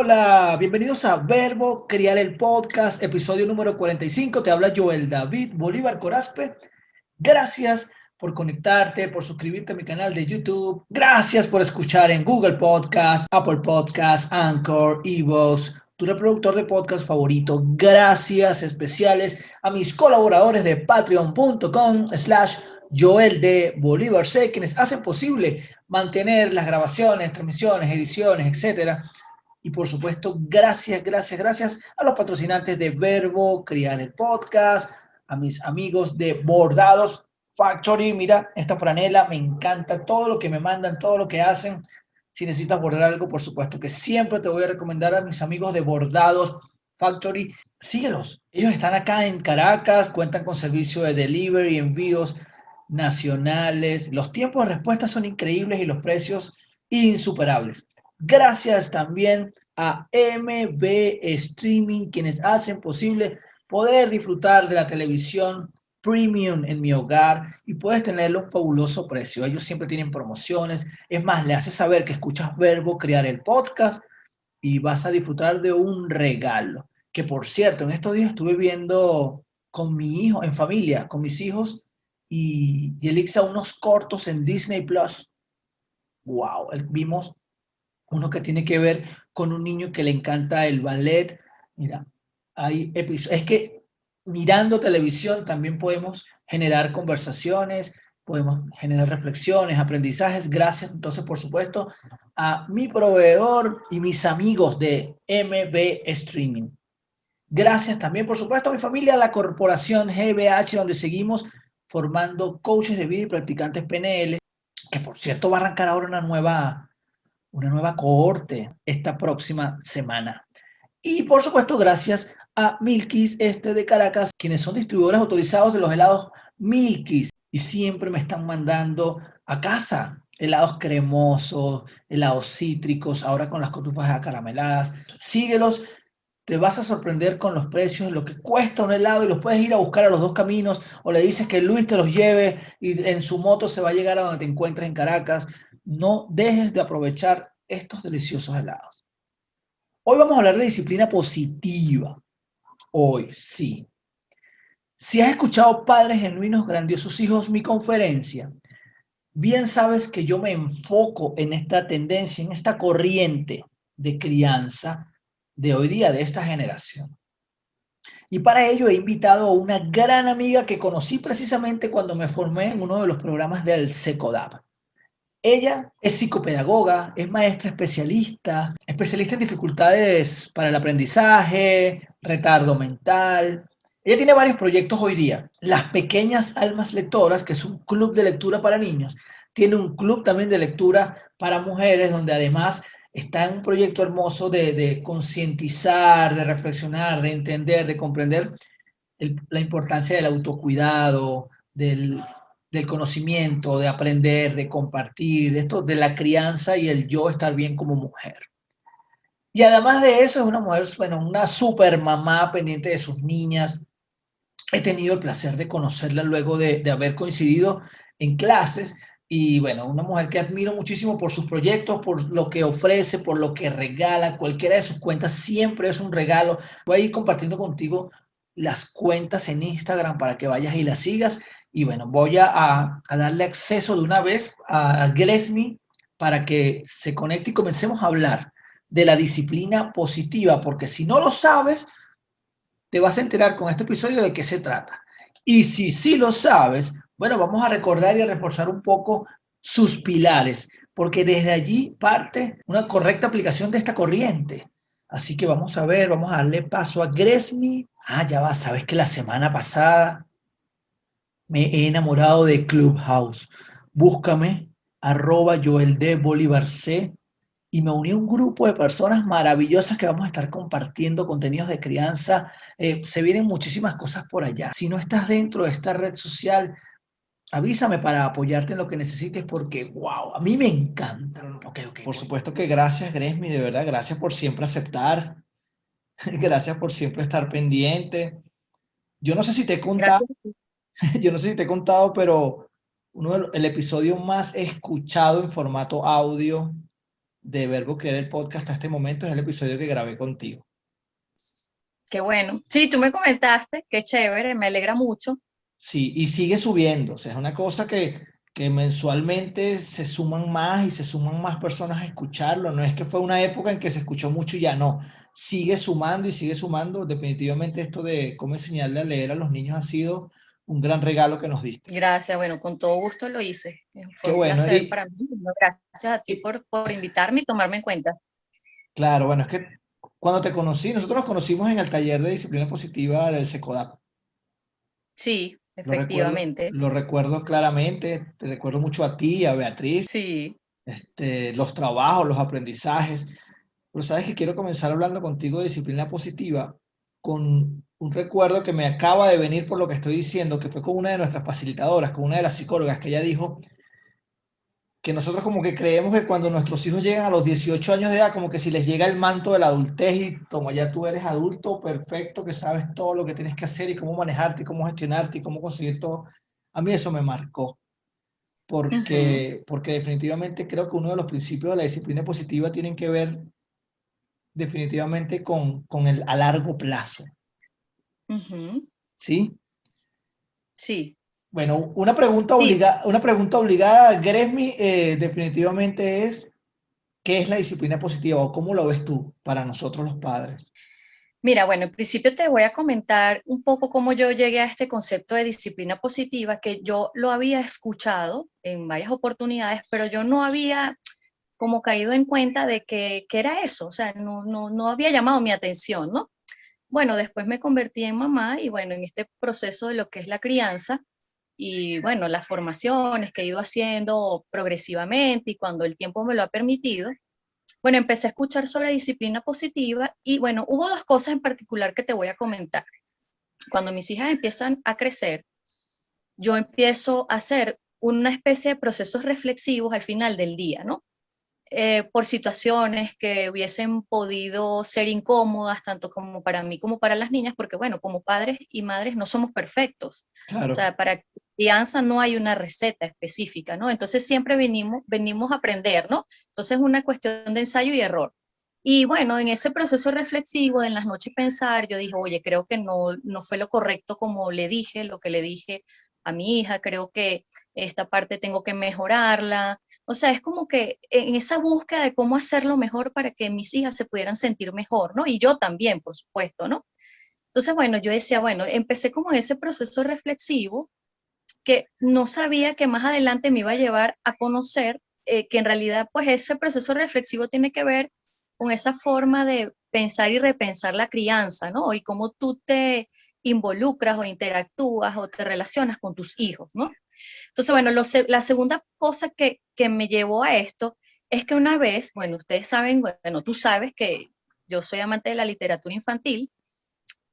Hola, bienvenidos a Verbo Criar el Podcast, episodio número 45. Te habla Joel David Bolívar Corazpe. Gracias por conectarte, por suscribirte a mi canal de YouTube. Gracias por escuchar en Google Podcast, Apple Podcast, Anchor, eVoox, tu reproductor de podcast favorito. Gracias especiales a mis colaboradores de patreon.com/Joel de Bolívar C, quienes hacen posible mantener las grabaciones, transmisiones, ediciones, etcétera. Y por supuesto, gracias a los patrocinantes de Verbo Criar el Podcast, a mis amigos de Bordados Factory. Mira, esta franela me encanta, todo lo que me mandan, todo lo que hacen. Si necesitas bordar algo, por supuesto que siempre te voy a recomendar a mis amigos de Bordados Factory. Síguelos. Ellos están acá en Caracas, cuentan con servicio de delivery, envíos nacionales. Los tiempos de respuesta son increíbles y los precios insuperables. Gracias también a MB Streaming, quienes hacen posible poder disfrutar de la televisión premium en mi hogar y puedes tenerlo a un fabuloso precio. Ellos siempre tienen promociones. Es más, le haces saber que escuchas Verbo Criar el Podcast y vas a disfrutar de un regalo. Que por cierto, en estos días estuve viendo con mi hijo, en familia, con mis hijos y Elixa unos cortos en Disney Plus. Wow, vimos uno que tiene que ver con un niño que le encanta el ballet. Mira, hay episodios. Es que mirando televisión también podemos generar conversaciones, podemos generar reflexiones, aprendizajes. Gracias, entonces, por supuesto, a mi proveedor y mis amigos de MB Streaming. Gracias también, por supuesto, a mi familia, a la corporación GBH, donde seguimos formando coaches de vida y practicantes PNL, que por cierto va a arrancar ahora una nueva cohorte esta próxima semana. Y por supuesto, gracias a Milky's de Caracas, quienes son distribuidores autorizados de los helados Milky's y siempre me están mandando a casa helados cremosos, helados cítricos, ahora con las cotufas acarameladas. Síguelos, te vas a sorprender con los precios, lo que cuesta un helado y los puedes ir a buscar a los dos caminos o le dices que Luis te los lleve y en su moto se va a llegar a donde te encuentres en Caracas. No dejes de aprovechar estos deliciosos helados. Hoy vamos a hablar de disciplina positiva. Hoy, sí. Si has escuchado Padres Genuinos, Grandiosos Hijos, mi conferencia, bien sabes que yo me enfoco en esta tendencia, en esta corriente de crianza de hoy día, de esta generación. Y para ello he invitado a una gran amiga que conocí precisamente cuando me formé en uno de los programas del SECODAP. Ella es psicopedagoga, es maestra especialista en dificultades para el aprendizaje, retardo mental. Ella tiene varios proyectos hoy día. Las Pequeñas Almas Lectoras, que es un club de lectura para niños. Tiene un club también de lectura para mujeres, donde además está en un proyecto hermoso de concientizar, de reflexionar, de entender, de comprender la importancia del autocuidado, del conocimiento, de aprender, de compartir, de esto, de la crianza y el yo estar bien como mujer. Y además de eso es una mujer, bueno, una super mamá pendiente de sus niñas. He tenido el placer de conocerla luego de haber coincidido en clases y bueno, una mujer que admiro muchísimo por sus proyectos, por lo que ofrece, por lo que regala, cualquiera de sus cuentas siempre es un regalo. Voy a ir compartiendo contigo las cuentas en Instagram para que vayas y las sigas. Y bueno, voy a darle acceso de una vez a Glesmi para que se conecte y comencemos a hablar de la disciplina positiva, porque si no lo sabes, te vas a enterar con este episodio de qué se trata. Y si sí lo sabes, bueno, vamos a recordar y a reforzar un poco sus pilares, porque desde allí parte una correcta aplicación de esta corriente. Así que vamos a ver, vamos a darle paso a Gresmi. Ah, ya va, sabes que la semana pasada me he enamorado de Clubhouse. Búscame, @JoelDBolivarC, y me uní a un grupo de personas maravillosas que vamos a estar compartiendo contenidos de crianza. Se vienen muchísimas cosas por allá. Si no estás dentro de esta red social, avísame para apoyarte en lo que necesites porque, wow, a mí me encanta. Okay. Por supuesto que gracias, Gresmi, de verdad, gracias por siempre aceptar, gracias por siempre estar pendiente. Yo no sé si te he contado, Gracias. yo no sé si te he contado, pero el episodio más escuchado en formato audio de Verbo Crear el podcast hasta este momento es el episodio que grabé contigo. Qué bueno. Sí, tú me comentaste, qué chévere, me alegra mucho. Sí, y sigue subiendo, o sea, es una cosa que mensualmente se suman más y se suman más personas a escucharlo, no es que fue una época en que se escuchó mucho y ya no, sigue sumando y sigue sumando, definitivamente esto de cómo enseñarle a leer a los niños ha sido un gran regalo que nos diste. Gracias, bueno, con todo gusto lo hice. Qué Fue un bueno, placer para mí. Bueno, gracias a ti y por invitarme y tomarme en cuenta. claro, bueno, es que cuando te conocí, nosotros nos conocimos en el taller de disciplina positiva del SECODAP. Sí, efectivamente. Lo recuerdo claramente, te recuerdo mucho a ti, a Beatriz, Sí. los trabajos, los aprendizajes. Pero sabes que quiero comenzar hablando contigo de disciplina positiva con un recuerdo que me acaba de venir por lo que estoy diciendo, que fue con una de nuestras facilitadoras, con una de las psicólogas, que ella dijo que nosotros como que creemos que cuando nuestros hijos llegan a los 18 años de edad, como que si les llega el manto de la adultez y como ya tú eres adulto perfecto, que sabes todo lo que tienes que hacer y cómo manejarte y cómo gestionarte y cómo conseguir todo, a mí eso me marcó. Ujú, Porque definitivamente creo que uno de los principios de la disciplina positiva tienen que ver definitivamente con el a largo plazo, ujú. ¿sí? Sí, Bueno, sí. una pregunta obligada, Gresmi, definitivamente es, ¿qué es la disciplina positiva o cómo lo ves tú para nosotros los padres? Mira, bueno, en principio te voy a comentar un poco cómo yo llegué a este concepto de disciplina positiva, que yo lo había escuchado en varias oportunidades, pero yo no había como caído en cuenta de que era eso, o sea, no había llamado mi atención, ¿no? Bueno, después me convertí en mamá y bueno, en este proceso de lo que es la crianza y bueno, las formaciones que he ido haciendo progresivamente y cuando el tiempo me lo ha permitido, bueno, empecé a escuchar sobre disciplina positiva y bueno, hubo dos cosas en particular que te voy a comentar. Cuando mis hijas empiezan a crecer, yo empiezo a hacer una especie de procesos reflexivos al final del día, ¿no? Por situaciones que hubiesen podido ser incómodas, tanto como para mí como para las niñas, porque bueno, como padres y madres no somos perfectos. O Claro, sea, para crianza no hay una receta específica, ¿no? Entonces siempre venimos a aprender, ¿no? Entonces es una cuestión de ensayo y error. Y bueno, en ese proceso reflexivo, de en las noches pensar, yo dije, oye, creo que no fue lo correcto como le dije, lo que le dije a mi hija, creo que esta parte tengo que mejorarla, o sea, es como que en esa búsqueda de cómo hacerlo mejor para que mis hijas se pudieran sentir mejor, ¿no? Y yo también, por supuesto, ¿no? Entonces, bueno, yo decía, bueno, empecé como ese proceso reflexivo que no sabía que más adelante me iba a llevar a conocer que en realidad, pues ese proceso reflexivo tiene que ver con esa forma de pensar y repensar la crianza, ¿no? Y cómo tú te involucras o interactúas o te relacionas con tus hijos, ¿no? Entonces, bueno, la segunda cosa que me llevó a esto es que una vez, bueno, ustedes saben, bueno, tú sabes que yo soy amante de la literatura infantil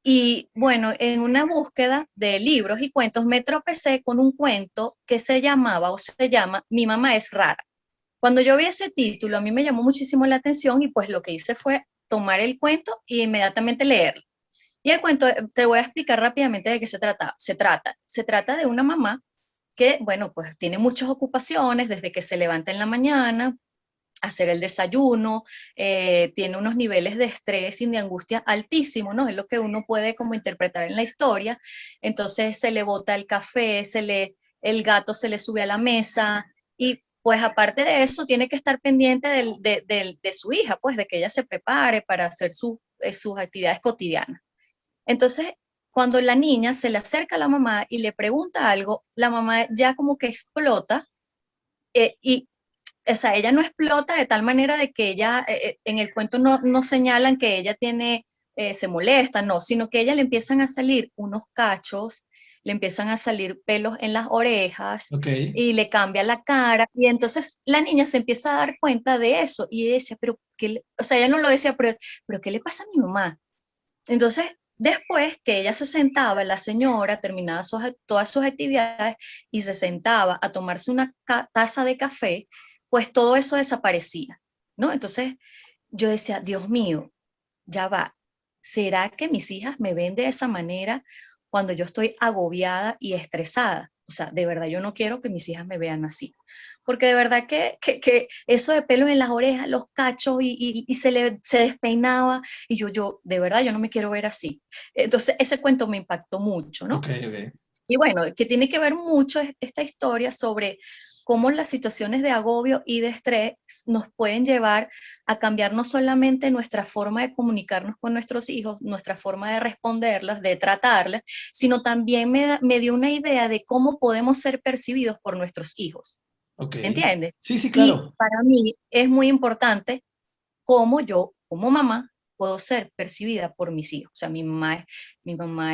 y bueno, en una búsqueda de libros y cuentos me tropecé con un cuento que se llamaba o se llama Mi mamá es rara. Cuando yo vi ese título, a mí me llamó muchísimo la atención y pues lo que hice fue tomar el cuento e inmediatamente leerlo. Y el cuento, te voy a explicar rápidamente de qué se trata. Se trata de una mamá que, bueno, pues tiene muchas ocupaciones desde que se levanta en la mañana, hacer el desayuno, tiene unos niveles de estrés y de angustia altísimos, ¿no? Es lo que uno puede como interpretar en la historia. Entonces se le bota el café, el gato se le sube a la mesa y pues aparte de eso tiene que estar pendiente de su hija, pues de que ella se prepare para hacer sus actividades cotidianas. Entonces, cuando la niña se le acerca a la mamá y le pregunta algo, la mamá ya como que explota y, o sea, ella no explota de tal manera de que ella, en el cuento no señalan que ella tiene, se molesta, no, sino que a ella le empiezan a salir unos cachos, le empiezan a salir pelos en las orejas ok. y le cambia la cara. Y entonces la niña se empieza a dar cuenta de eso y ella decía, pero, o sea, ella no lo decía, pero ¿qué le pasa a mi mamá? Entonces, después que ella se sentaba, la señora terminaba todas sus actividades y se sentaba a tomarse una taza de café, pues todo eso desaparecía, ¿no? Entonces yo decía, Dios mío, ya va, ¿será que mis hijas me ven de esa manera cuando yo estoy agobiada y estresada? O sea, de verdad yo no quiero que mis hijas me vean así. Porque de verdad que eso de pelo en las orejas, los cachos y se despeinaba y de verdad yo no me quiero ver así. Entonces ese cuento me impactó mucho, ¿no? Ok, ok. Y bueno, que tiene que ver mucho esta historia sobre cómo las situaciones de agobio y de estrés nos pueden llevar a cambiar no solamente nuestra forma de comunicarnos con nuestros hijos, nuestra forma de responderlas, de tratarlas, sino también me dio una idea de cómo podemos ser percibidos por nuestros hijos. Ok. ¿Entiendes? Sí, sí, Y claro. para mí es muy importante cómo yo, como mamá, puedo ser percibida por mis hijos. O sea, mi mamá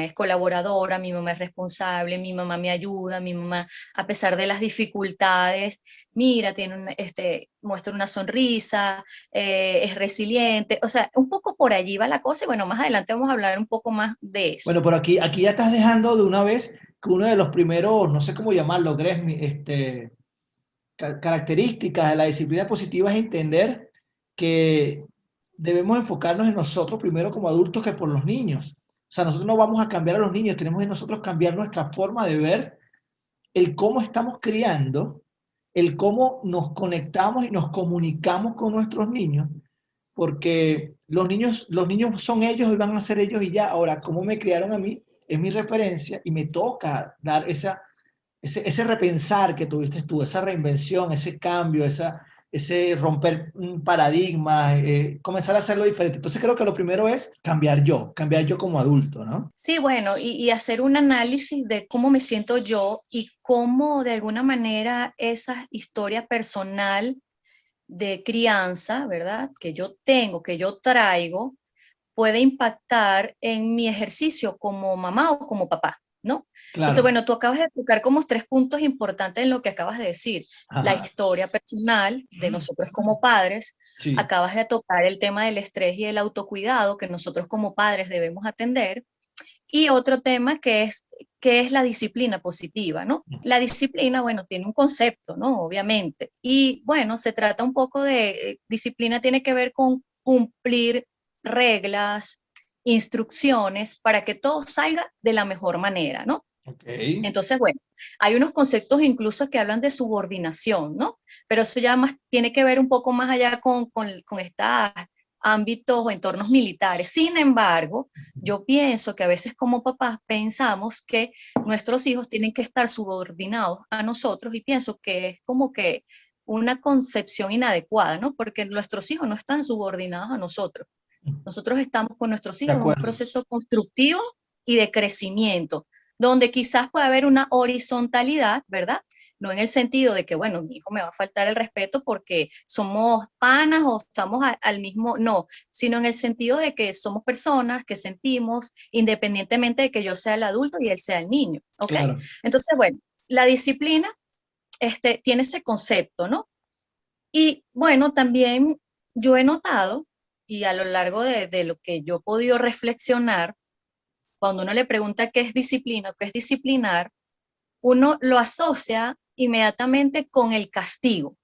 es colaboradora, mi mamá es responsable, mi mamá me ayuda, mi mamá, a pesar de las dificultades, mira, muestra una sonrisa, es resiliente. O sea, un poco por allí va la cosa y bueno, más adelante vamos a hablar un poco más de eso. Bueno, por aquí ya estás dejando de una vez que uno de los primeros, no sé cómo llamarlo, Gresmi, características de la disciplina positiva es entender que debemos enfocarnos en nosotros primero como adultos que por los niños. O sea, nosotros no vamos a cambiar a los niños, tenemos que nosotros cambiar nuestra forma de ver el cómo estamos criando, el cómo nos conectamos y nos comunicamos con nuestros niños, porque los niños son ellos y van a ser ellos y ya. Ahora, cómo me criaron a mí es mi referencia y me toca dar ese repensar que tuviste tú, esa reinvención, ese cambio, ese romper paradigmas, comenzar a hacerlo diferente. Entonces creo que lo primero es cambiar yo como adulto, ¿no? Sí, bueno, y hacer un análisis de cómo me siento yo y cómo de alguna manera esa historia personal de crianza, ¿verdad? Que yo tengo, que yo traigo, puede impactar en mi ejercicio como mamá o como papá, ¿no? Entonces, Claro. bueno, tú acabas de tocar como tres puntos importantes en lo que acabas de decir. La Ajá. historia personal de nosotros como padres, Sí, acabas de tocar el tema del estrés y el autocuidado que nosotros como padres debemos atender, y otro tema que es la disciplina positiva, ¿no? La disciplina, bueno, tiene un concepto, ¿no? Obviamente. Y bueno, se trata un poco de, disciplina tiene que ver con cumplir reglas, instrucciones para que todo salga de la mejor manera, ¿no? ok. Entonces, bueno, hay unos conceptos incluso que hablan de subordinación, ¿no? Pero eso ya más tiene que ver un poco más allá con estos ámbitos o entornos militares. Sin embargo, yo pienso que a veces como papás pensamos que nuestros hijos tienen que estar subordinados a nosotros y pienso que es como que una concepción inadecuada, ¿no? Porque nuestros hijos no están subordinados a nosotros. Nosotros estamos con nuestros De hijos en un acuerdo. proceso constructivo y de crecimiento, donde quizás puede haber una horizontalidad, ¿verdad? No en el sentido de que, bueno, mi hijo me va a faltar el respeto porque somos panas o estamos al mismo, no, sino en el sentido de que somos personas que sentimos independientemente de que yo sea el adulto y él sea el niño, ¿ok? Claro. Entonces, bueno, la disciplina tiene ese concepto, ¿no? Y bueno, también yo he notado, y a lo largo de lo que yo he podido reflexionar, cuando uno le pregunta qué es disciplina, qué es disciplinar, uno lo asocia inmediatamente con el castigo,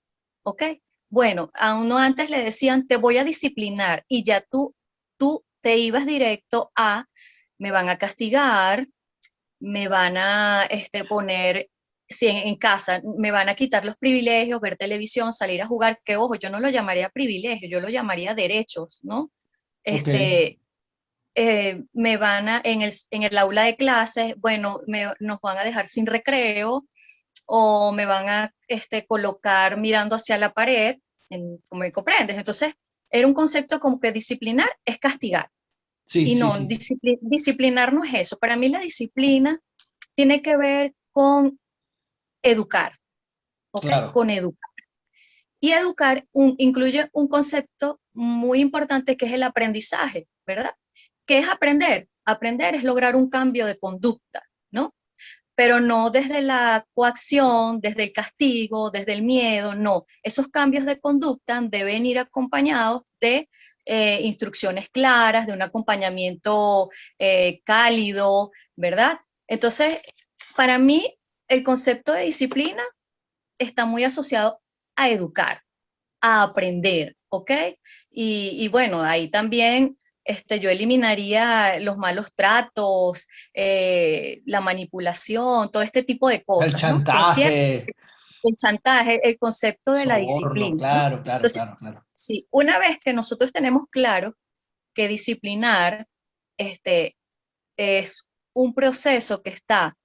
¿ok? Bueno, a uno antes le decían, te voy a disciplinar, y ya tú te ibas directo a, me van a castigar, me van a poner, si en casa me van a quitar los privilegios, ver televisión, salir a jugar, que ojo, yo no lo llamaría privilegio, yo lo llamaría derechos, ¿no? Ok. Me van a, en el aula de clases, bueno, nos van a dejar sin recreo o me van a colocar mirando hacia la pared, como me comprendes. Entonces, era un concepto como que disciplinar es castigar. Sí, Y sí, no, sí. disciplinar no es eso. Para mí la disciplina tiene que ver con educar, ¿ok? Claro. Con educar. Y educar incluye un concepto muy importante que es el aprendizaje, ¿verdad? ¿Qué es aprender? Aprender es lograr un cambio de conducta, ¿no? Pero no desde la coacción, desde el castigo, desde el miedo, no. Esos cambios de conducta deben ir acompañados de instrucciones claras, de un acompañamiento cálido, ¿verdad? Entonces, para mí, el concepto de disciplina está muy asociado a educar, a aprender, ¿ok? Y bueno, ahí también yo eliminaría los malos tratos, la manipulación, todo este tipo de El cosas, ¿no? Que encierra chantaje, el chantaje, el concepto de la soborno, disciplina, ¿no? claro, claro, Entonces, claro, claro. sí, una vez que nosotros tenemos claro que disciplinar este, es un proceso que está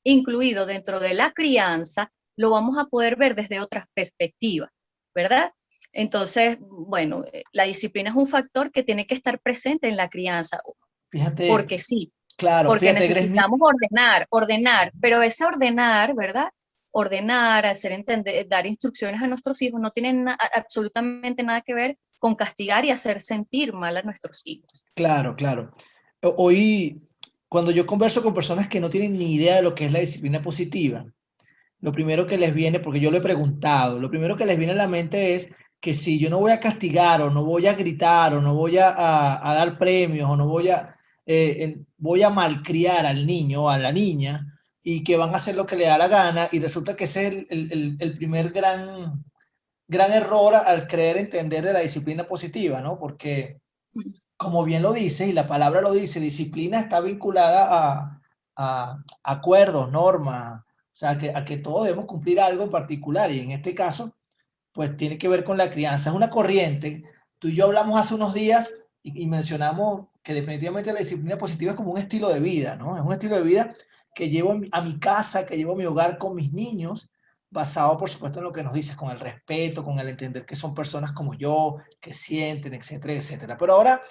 incluido dentro de la crianza, lo vamos a poder ver desde otras perspectivas, ¿verdad? Entonces, bueno, la disciplina es un factor que tiene que estar presente en la crianza, Fíjate, porque sí, claro, porque fíjate, Gresmi, necesitamos ordenar, pero ese ordenar, ¿verdad? Ordenar, hacer entender, dar instrucciones a nuestros hijos no tiene absolutamente nada que ver con castigar y hacer sentir mal a nuestros hijos. claro, claro. Hoy, cuando yo converso con personas que no tienen ni idea de lo que es la disciplina positiva, lo primero que les viene, porque yo lo he preguntado, lo primero que les viene a la mente es que si yo no voy a castigar o no voy a gritar o no voy a dar premios o no voy a malcriar al niño o a la niña y que van a hacer lo que le da la gana y resulta que ese es el primer gran error al creer entender de la disciplina positiva, ¿no? Porque como bien lo dice, y la palabra lo dice, disciplina está vinculada a acuerdos, normas, o sea, a que todos debemos cumplir algo en particular, y en este caso, pues tiene que ver con la crianza. Es una corriente. Tú y yo hablamos hace unos días y mencionamos que definitivamente la disciplina positiva es como un estilo de vida, ¿no? Es un estilo de vida que llevo a mi casa, que llevo a mi hogar con mis niños, basado, por supuesto, en lo que nos dices, con el respeto, con el entender que son personas como yo, que sienten, etcétera, etcétera. Pero ahora,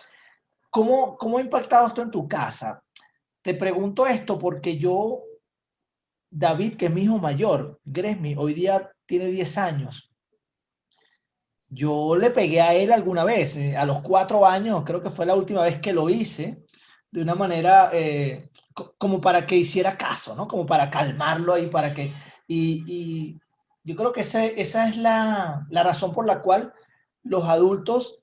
¿cómo ha impactado esto en tu casa? Te pregunto esto porque yo, David, que es mi hijo mayor, Gresmi, hoy día tiene 10 años. Yo le pegué a él alguna vez, a los 4 años, creo que fue la última vez que lo hice, de una manera como para que hiciera caso, ¿no? Como para calmarlo ahí, para que... Y yo creo que esa es la razón por la cual los adultos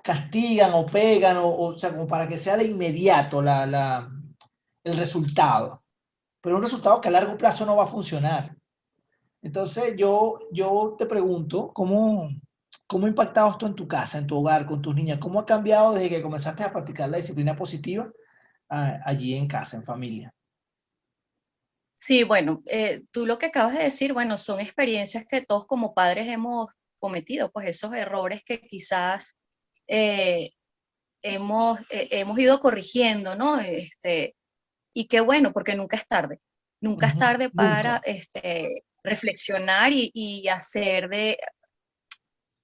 castigan o pegan, o sea, como para que sea de inmediato el resultado. Pero un resultado que a largo plazo no va a funcionar. Entonces, yo te pregunto, ¿cómo ha impactado esto en tu casa, en tu hogar, con tus niñas? ¿Cómo ha cambiado desde que comenzaste a practicar la disciplina positiva allí en casa, en familia? Sí, bueno, tú lo que acabas de decir, bueno, son experiencias que todos como padres hemos cometido, pues esos errores que quizás eh, hemos ido corrigiendo, ¿no? Y qué bueno, porque nunca es Ujú. tarde para Nunca. reflexionar y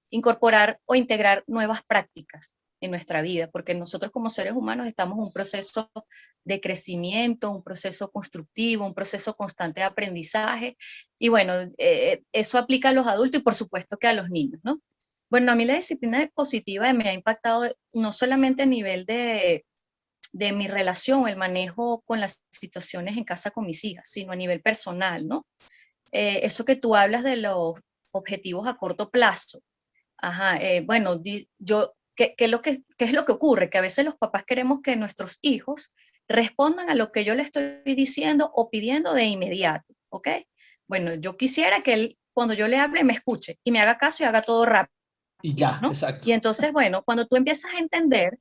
incorporar o integrar nuevas prácticas en nuestra vida, porque nosotros como seres humanos estamos en un proceso de crecimiento, un proceso constructivo, un proceso constante de aprendizaje, y bueno, eso aplica a los adultos y por supuesto que a los niños, ¿no? Bueno, a mí la disciplina positiva me ha impactado no solamente a nivel de mi relación, el manejo con las situaciones en casa con mis hijas, sino a nivel personal, ¿no? Eso que tú hablas de los objetivos a corto plazo. Ajá, bueno, ¿qué es lo que ocurre? Que a veces los papás queremos que nuestros hijos respondan a lo que yo le estoy diciendo o pidiendo de inmediato, ¿ok? Bueno, yo quisiera que él, cuando yo le hable, me escuche y me haga caso y haga todo rápido, Y ya, ¿no? exacto. Y entonces, bueno, cuando tú empiezas a entender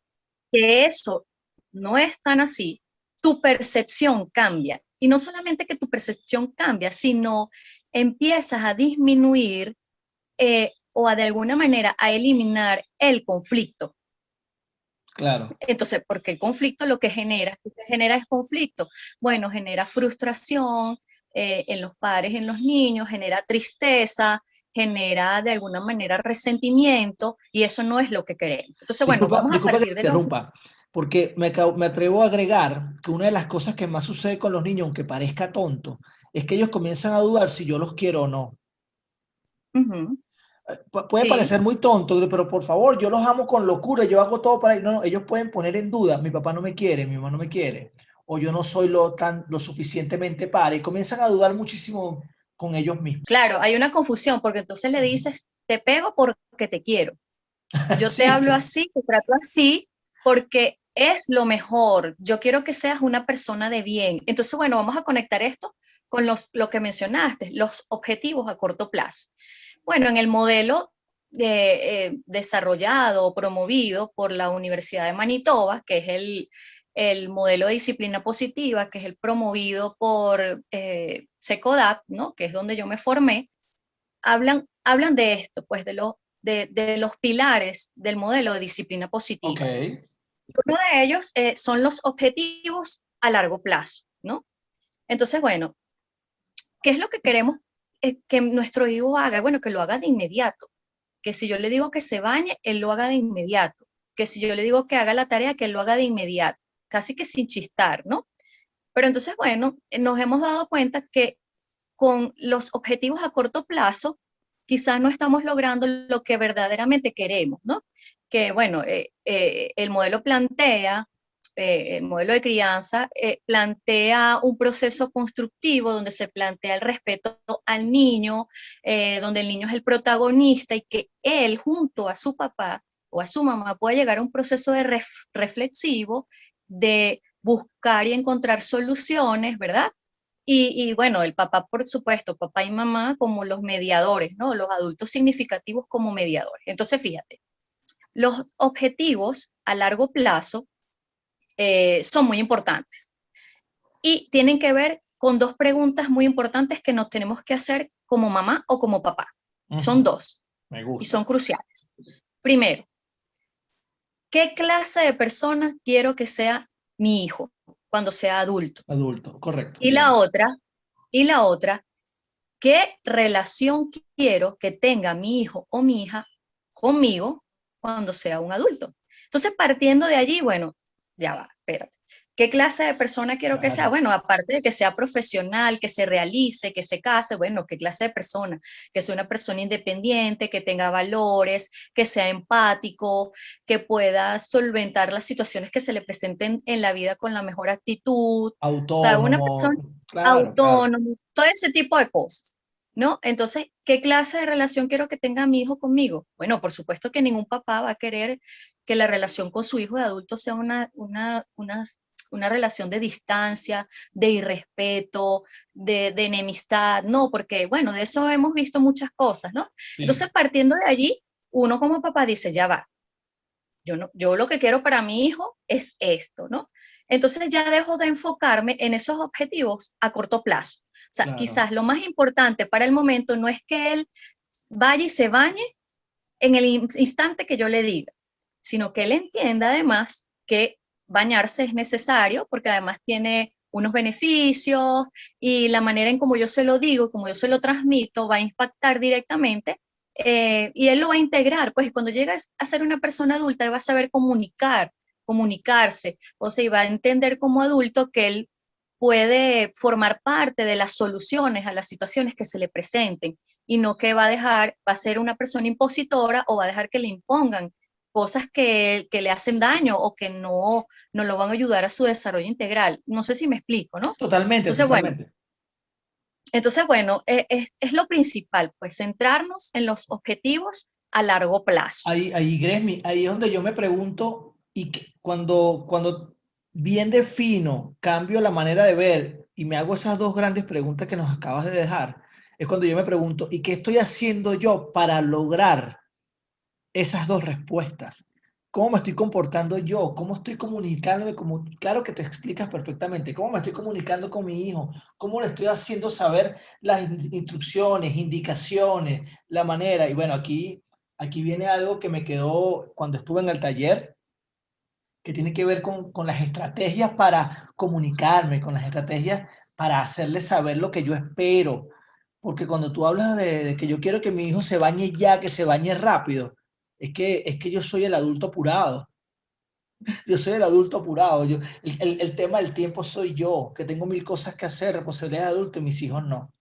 que eso no es tan así, tu percepción cambia. Y no solamente que tu percepción cambia, sino empiezas a disminuir o a de alguna manera a eliminar el conflicto. Claro. Entonces, porque el conflicto lo que genera, ¿qué genera es conflicto? Bueno, genera frustración en los padres, en los niños, genera tristeza, genera de alguna manera resentimiento y eso no es lo que queremos. Entonces, bueno, Disculpa, vamos a disculpa que partir te de los... interrumpa, porque me atrevo a agregar que una de las cosas que más sucede con los niños, aunque parezca tonto, es que ellos comienzan a dudar si yo los quiero o no. Ujú, Puede sí, parecer muy tonto, pero por favor, yo los amo con locura, yo hago todo para... No, no, ellos pueden poner en duda, mi papá no me quiere, mi mamá no me quiere, o yo no soy lo suficientemente para, y comienzan a dudar muchísimo con ellos mismos. claro, hay una confusión porque entonces le dices, te pego porque te quiero. Yo te Sí, hablo así, te trato así, porque es lo mejor. Yo quiero que seas una persona de bien. Entonces, bueno, vamos a conectar esto con lo que mencionaste, los objetivos a corto plazo. Bueno, en el modelo desarrollado o promovido por la Universidad de Manitoba, que es el modelo de disciplina positiva, que es el promovido por SECODAP, ¿no? Que es donde yo me formé, hablan de esto, pues de los pilares del modelo de disciplina positiva. Ok. Uno de ellos son los objetivos a largo plazo, ¿no? Entonces, bueno, ¿qué es lo que queremos que nuestro hijo haga? Bueno, que lo haga de inmediato. Que si yo le digo que se bañe, él lo haga de inmediato. Que si yo le digo que haga la tarea, que él lo haga de inmediato. Casi que sin chistar, ¿no? Pero entonces, bueno, nos hemos dado cuenta que con los objetivos a corto plazo, quizás no estamos logrando lo que verdaderamente queremos, ¿no? Que, bueno, el modelo de crianza, plantea un proceso constructivo donde se plantea el respeto al niño, donde el niño es el protagonista y que él, junto a su papá o a su mamá, pueda llegar a un proceso de reflexivo, de buscar y encontrar soluciones, ¿verdad? Y bueno, el papá, por supuesto, papá y mamá como los mediadores, ¿no? Los adultos significativos como mediadores. Entonces, fíjate, los objetivos a largo plazo son muy importantes y tienen que ver con dos preguntas muy importantes que nos tenemos que hacer como mamá o como papá. Son dos Me y gusta. son cruciales. Primero, ¿qué clase de persona quiero que sea mi hijo cuando sea adulto? Adulto, correcto. Y Bien. la otra, ¿qué relación quiero que tenga mi hijo o mi hija conmigo cuando sea un adulto? Entonces, partiendo de allí, bueno, ya va, espérate. ¿Qué clase de persona quiero que sea? Claro. Bueno, aparte de que sea profesional, que se realice, que se case, bueno, ¿qué clase de persona? Que sea una persona independiente, que tenga valores, que sea empático, que pueda solventar las situaciones que se le presenten en la vida con la mejor actitud. O sea, una Autónomo. persona Claro, claro. autónomo, todo ese tipo de cosas, ¿no? Entonces, ¿qué clase de relación quiero que tenga mi hijo conmigo? Bueno, por supuesto que ningún papá va a querer que la relación con su hijo de adulto sea una relación de distancia, de irrespeto, de enemistad, no, porque, bueno, de eso hemos visto muchas cosas, ¿no? Sí. Entonces, partiendo de allí, uno como papá dice, ya va, yo lo que quiero para mi hijo es esto, ¿no? Entonces ya dejo de enfocarme en esos objetivos a corto plazo. O sea, Claro. quizás lo más importante para el momento no es que él vaya y se bañe en el instante que yo le diga, sino que él entienda además que bañarse es necesario porque además tiene unos beneficios y la manera en como yo se lo digo, como yo se lo transmito, va a impactar directamente y él lo va a integrar. Pues cuando llegas a ser una persona adulta, él va a saber comunicarse, o sea, y va a entender como adulto que él puede formar parte de las soluciones a las situaciones que se le presenten y no que va a ser una persona impositora o va a dejar que le impongan cosas que le hacen daño o que no lo van a ayudar a su desarrollo integral. No sé si me explico, ¿no? Totalmente, Entonces, bueno, totalmente. es lo principal, pues centrarnos en los objetivos a largo plazo. Ahí, Gresmi, ahí es donde yo me pregunto, y cuando bien defino, cambio la manera de ver y me hago esas dos grandes preguntas que nos acabas de dejar, es cuando yo me pregunto, ¿y qué estoy haciendo yo para lograr esas dos respuestas? ¿Cómo me estoy comportando yo? ¿Cómo estoy comunicándome? Claro que te explicas perfectamente. ¿Cómo me estoy comunicando con mi hijo? ¿Cómo le estoy haciendo saber las instrucciones, indicaciones, la manera? Y bueno, aquí viene algo que me quedó cuando estuve en el taller, que tiene que ver con las estrategias para comunicarme, con las estrategias para hacerle saber lo que yo espero. Porque cuando tú hablas de que yo quiero que mi hijo se bañe ya, que se bañe rápido, es que yo soy el adulto apurado. Yo soy el adulto apurado. El tema del tiempo soy yo, que tengo mil cosas que hacer, responsabilidades de adulto y mis hijos no.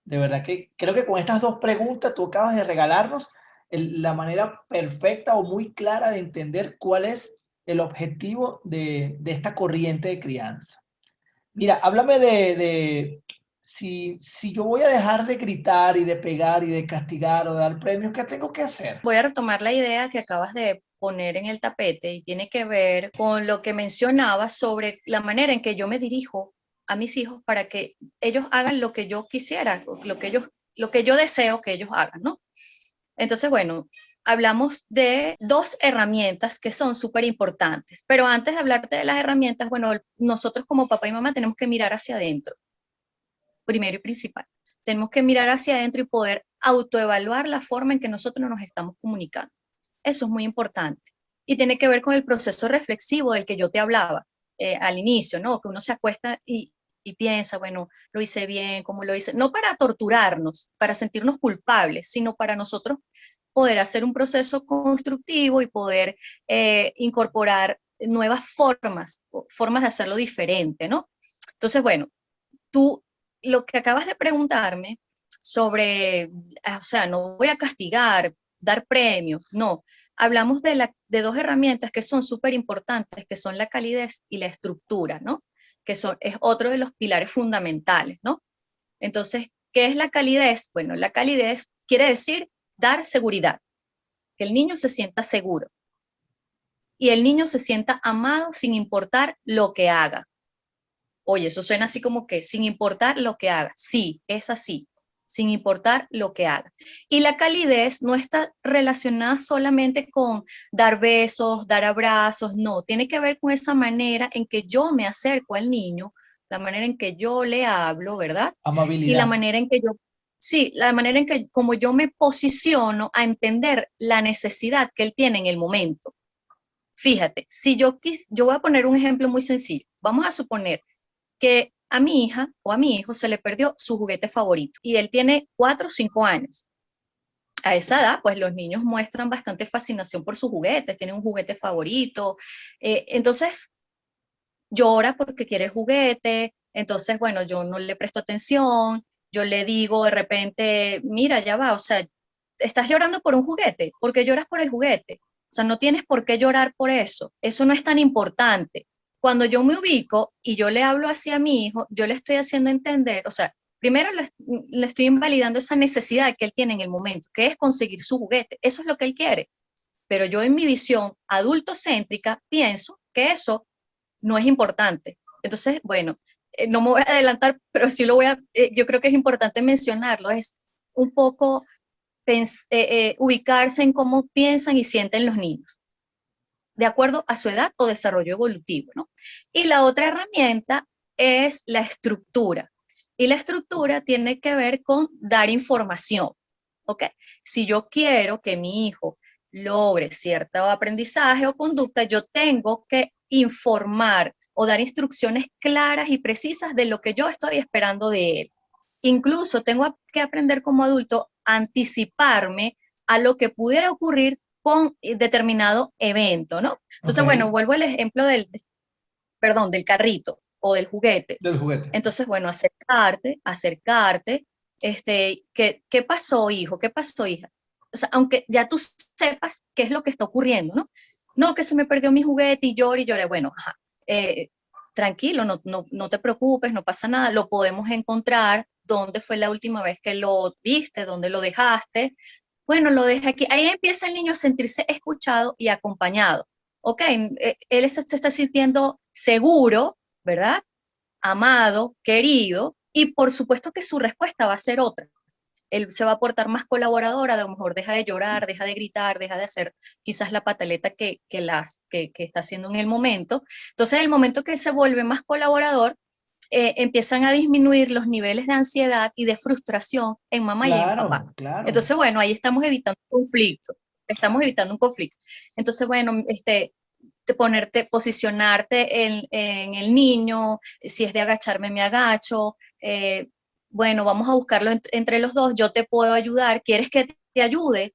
De verdad que creo que con estas dos preguntas tú acabas de regalarnos la manera perfecta o muy clara de entender cuál es el objetivo de esta corriente de crianza. Mira, háblame de si yo voy a dejar de gritar y de pegar y de castigar o de dar premios, ¿qué tengo que hacer? Voy a retomar la idea que acabas de poner en el tapete y tiene que ver con lo que mencionabas sobre la manera en que yo me dirijo a mis hijos para que ellos hagan lo que yo quisiera, lo que yo deseo que ellos hagan, ¿no? Entonces, bueno, hablamos de dos herramientas que son súper importantes, pero antes de hablarte de las herramientas, bueno, nosotros como papá y mamá tenemos que mirar hacia adentro, primero y principal. Tenemos que mirar hacia adentro y poder autoevaluar la forma en que nosotros nos estamos comunicando. Eso es muy importante. Y tiene que ver con el proceso reflexivo del que yo te hablaba al inicio, ¿no? Que uno se acuesta y piensa, bueno, lo hice bien, cómo lo hice, no para torturarnos, para sentirnos culpables, sino para nosotros poder hacer un proceso constructivo y poder incorporar nuevas formas de hacerlo diferente, ¿no? Entonces, bueno, tú lo que acabas de preguntarme sobre, o sea, no voy a castigar, dar premios, no. Hablamos de dos herramientas que son súper importantes, que son la calidez y la estructura, ¿no? Es otro de los pilares fundamentales, ¿no? Entonces, ¿qué es la calidez? Bueno, la calidez quiere decir dar seguridad, que el niño se sienta seguro y el niño se sienta amado sin importar lo que haga. Oye, eso suena así como que sin importar lo que haga. Sí, es así, sin importar lo que haga. Y la calidez no está relacionada solamente con dar besos, dar abrazos, no, tiene que ver con esa manera en que yo me acerco al niño, la manera en que yo le hablo, ¿verdad? Y la Amabilidad. manera en que yo, sí, la manera en que como yo me posiciono a entender la necesidad que él tiene en el momento. Fíjate, si yo voy a poner un ejemplo muy sencillo. Vamos a suponer que a mi hija o a mi hijo se le perdió su juguete favorito y él tiene 4 o 5 años. A esa edad, pues los niños muestran bastante fascinación por sus juguetes, tienen un juguete favorito, entonces llora porque quiere el juguete, entonces, bueno, yo no le presto atención, yo le digo de repente, mira, ya va, o sea, estás llorando por un juguete, ¿por qué lloras por el juguete? O sea, no tienes por qué llorar por eso no es tan importante. Cuando yo me ubico y yo le hablo así a mi hijo, yo le estoy haciendo entender, o sea, primero le estoy invalidando esa necesidad que él tiene en el momento, que es conseguir su juguete, eso es lo que él quiere, pero yo en mi visión adultocéntrica pienso que eso no es importante. Entonces, bueno, no me voy a adelantar, pero sí yo creo que es importante mencionarlo, es un poco ubicarse en cómo piensan y sienten los niños, de acuerdo a su edad o desarrollo evolutivo, ¿no? Y la otra herramienta es la estructura. Y la estructura tiene que ver con dar información, ¿ok? Si yo quiero que mi hijo logre cierto aprendizaje o conducta, yo tengo que informar o dar instrucciones claras y precisas de lo que yo estoy esperando de él. Incluso tengo que aprender como adulto a anticiparme a lo que pudiera ocurrir con determinado evento, ¿no? Ok, Entonces, bueno, vuelvo al ejemplo del carrito o del juguete. del juguete. Entonces, bueno, acercarte, ¿qué pasó, hijo? ¿Qué pasó, hija? O sea, aunque ya tú sepas qué es lo que está ocurriendo, ¿no? No, que se me perdió mi juguete y lloré. Bueno, ajá, eh, tranquilo, no te preocupes, no pasa nada, lo podemos encontrar. ¿Dónde fue la última vez que lo viste? ¿Dónde lo dejaste? Bueno, lo dejé aquí. Ahí empieza el niño a sentirse escuchado y acompañado. Ok, él se está sintiendo seguro, ¿verdad? Amado, querido, y por supuesto que su respuesta va a ser otra. Él se va a portar más colaborador, a lo mejor deja de llorar, deja de gritar, deja de hacer quizás la pataleta que está haciendo en el momento. Entonces, en el momento que él se vuelve más colaborador, empiezan a disminuir los niveles de ansiedad y de frustración en mamá y en papá. Claro, claro. Entonces, bueno, ahí estamos evitando un conflicto. Entonces, bueno, posicionarte en el niño, si es de agacharme, me agacho, bueno, vamos a buscarlo entre los dos, yo te puedo ayudar, ¿quieres que te ayude?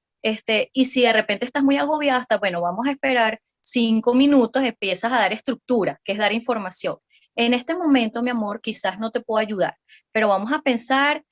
Y si de repente estás muy agobiada, hasta, bueno, vamos a esperar 5 minutos, empiezas a dar estructura, que es dar información. En este momento, mi amor, quizás no te puedo ayudar, pero vamos a pensar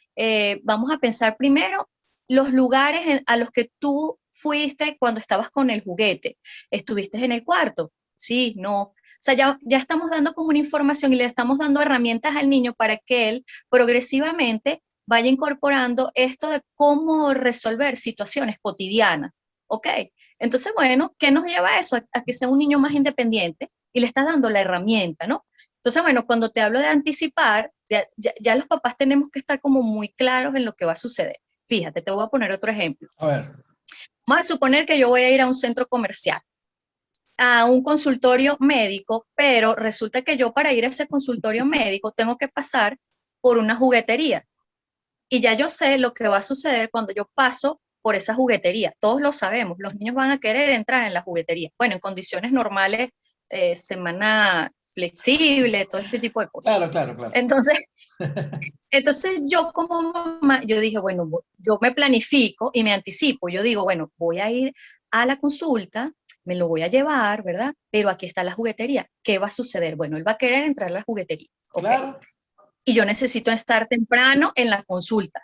primero los lugares a los que tú fuiste cuando estabas con el juguete. ¿Estuviste en el cuarto? Sí, no. O sea, ya estamos dando como una información y le estamos dando herramientas al niño para que él progresivamente vaya incorporando esto de cómo resolver situaciones cotidianas. ¿Ok? Entonces, bueno, ¿qué nos lleva a eso? A que sea un niño más independiente y le estás dando la herramienta, ¿no? Entonces, bueno, cuando te hablo de anticipar, ya los papás tenemos que estar como muy claros en lo que va a suceder. Fíjate, te voy a poner otro ejemplo. A ver. Vamos a suponer que yo voy a ir a un centro comercial, a un consultorio médico, pero resulta que yo para ir a ese consultorio médico tengo que pasar por una juguetería. Y ya yo sé lo que va a suceder cuando yo paso por esa juguetería. Todos lo sabemos, los niños van a querer entrar en la juguetería. Bueno, en condiciones normales, semana flexible, todo este tipo de cosas. Claro, claro, claro. Entonces, entonces yo como mamá, yo dije, bueno, yo me planifico y me anticipo. Yo digo, bueno, voy a ir a la consulta, me lo voy a llevar, ¿verdad? Pero aquí está la juguetería. ¿Qué va a suceder? Bueno, él va a querer entrar a la juguetería. Ok. Claro, Y yo necesito estar temprano en la consulta.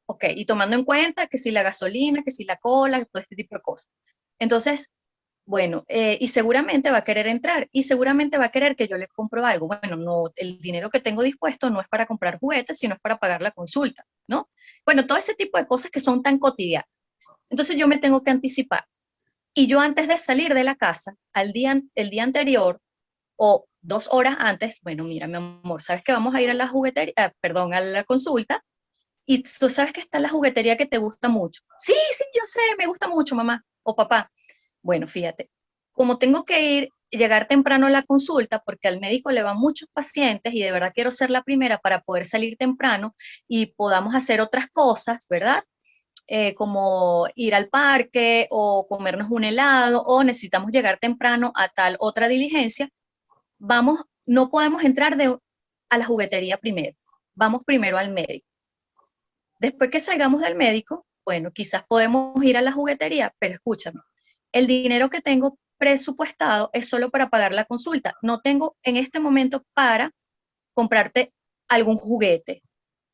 Ok. Y tomando en cuenta que si la gasolina, que si la cola, todo este tipo de cosas. Entonces, bueno, y seguramente va a querer entrar y seguramente va a querer que yo le compro algo. Bueno, no, el dinero que tengo dispuesto no es para comprar juguetes, sino es para pagar la consulta, ¿no? Bueno, todo ese tipo de cosas que son tan cotidianas. Entonces yo me tengo que anticipar. Y yo antes de salir de la casa, el día anterior o 2 horas antes, bueno, mira, mi amor, sabes que vamos a ir a la juguetería, perdón, a la consulta, y tú sabes que está la juguetería que te gusta mucho. Sí, sí, yo sé, me gusta mucho, mamá o papá. Bueno, fíjate, como tengo que llegar temprano a la consulta, porque al médico le van muchos pacientes y de verdad quiero ser la primera para poder salir temprano y podamos hacer otras cosas, ¿verdad? Como ir al parque o comernos un helado o necesitamos llegar temprano a tal otra diligencia, vamos, no podemos entrar a la juguetería primero, vamos primero al médico. Después que salgamos del médico, bueno, quizás podemos ir a la juguetería, pero escúchame, el dinero que tengo presupuestado es solo para pagar la consulta. No tengo en este momento para comprarte algún juguete.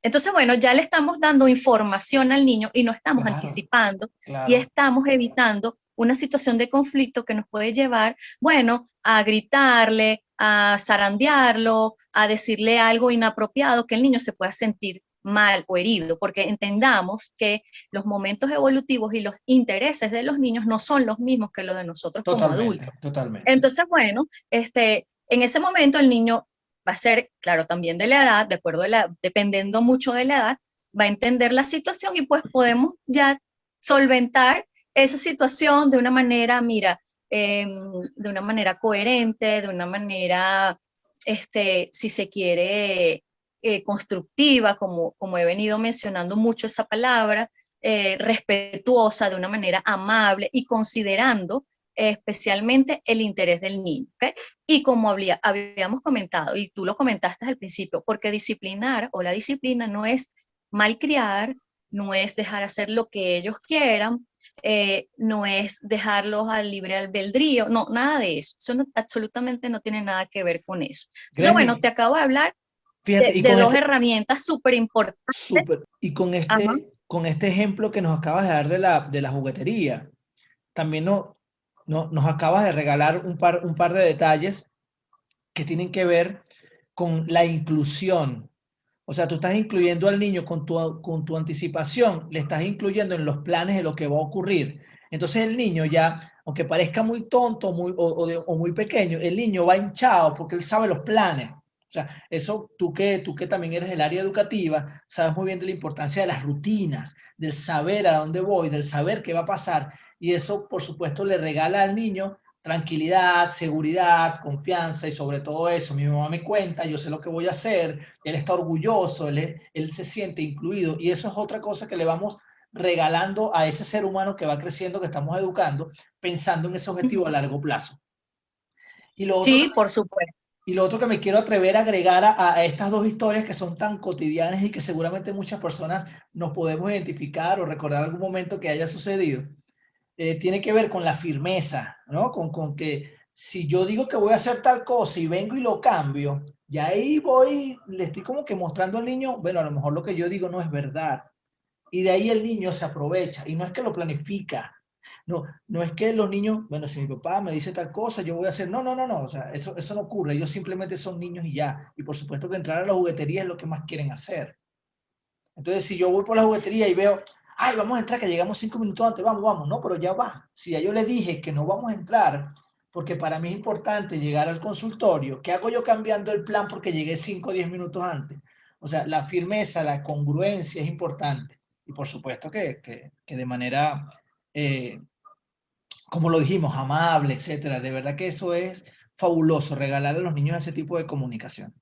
Entonces, bueno, ya le estamos dando información al niño y no estamos claro, anticipando y claro. estamos evitando una situación de conflicto que nos puede llevar, bueno, a gritarle, a zarandearlo, a decirle algo inapropiado que el niño se pueda sentir mal o herido, porque entendamos que los momentos evolutivos y los intereses de los niños no son los mismos que los de nosotros como adultos. Totalmente, totalmente. Entonces, bueno, en ese momento el niño va a ser, claro, también de la edad, de acuerdo a dependiendo mucho de la edad, va a entender la situación y pues podemos ya solventar esa situación de una manera, mira, de una manera coherente, de una manera, si se quiere, constructiva, como he venido mencionando mucho esa palabra, respetuosa, de una manera amable y considerando especialmente el interés del niño. ¿Okay? Y como habíamos comentado, y tú lo comentaste al principio, porque disciplinar o la disciplina no es malcriar, no es dejar hacer lo que ellos quieran, no es dejarlos al libre albedrío, no, nada de eso. Eso absolutamente no tiene nada que ver con eso. Entonces, bueno, Glendy, te acabo de hablar fíjate, y de con dos este, herramientas súper importantes. súper, y Ajá. con este ejemplo que nos acabas de dar de la juguetería, también nos acabas de regalar un par de detalles que tienen que ver con la inclusión. O sea, tú estás incluyendo al niño con tu anticipación, le estás incluyendo en los planes de lo que va a ocurrir. Entonces el niño ya, aunque parezca muy tonto o muy pequeño, el niño va hinchado porque él sabe los planes. O sea, eso tú que también eres del área educativa, sabes muy bien de la importancia de las rutinas, del saber a dónde voy, del saber qué va a pasar. Y eso, por supuesto, le regala al niño tranquilidad, seguridad, confianza y sobre todo eso. Mi mamá me cuenta, yo sé lo que voy a hacer, él está orgulloso, él se siente incluido y eso es otra cosa que le vamos regalando a ese ser humano que va creciendo, que estamos educando, pensando en ese objetivo a Ujú. largo plazo. Y lo otro, Sí, por supuesto. y lo otro que me quiero atrever a agregar a estas dos historias que son tan cotidianas y que seguramente muchas personas nos podemos identificar o recordar algún momento que haya sucedido, tiene que ver con la firmeza, ¿no? Con que si yo digo que voy a hacer tal cosa y vengo y lo cambio, ya ahí voy, le estoy como que mostrando al niño, bueno, a lo mejor lo que yo digo no es verdad. Y de ahí el niño se aprovecha. Y no es que lo planifica. No, no es que los niños, bueno, si mi papá me dice tal cosa, yo voy a hacer. No, no, no, no. O sea, eso no ocurre. Ellos simplemente son niños y ya. Y por supuesto que entrar a la juguetería es lo que más quieren hacer. Entonces, si yo voy por la juguetería y veo, ay, vamos a entrar, que llegamos 5 minutos antes, vamos, vamos, no, pero ya va. Si ya yo le dije que no vamos a entrar, porque para mí es importante llegar al consultorio, ¿qué hago yo cambiando el plan porque llegué 5 o 10 minutos antes? O sea, la firmeza, la congruencia es importante. Y por supuesto que de manera eh, como lo dijimos, amable, etcétera. De verdad que eso es fabuloso, regalarle a los niños ese tipo de comunicación.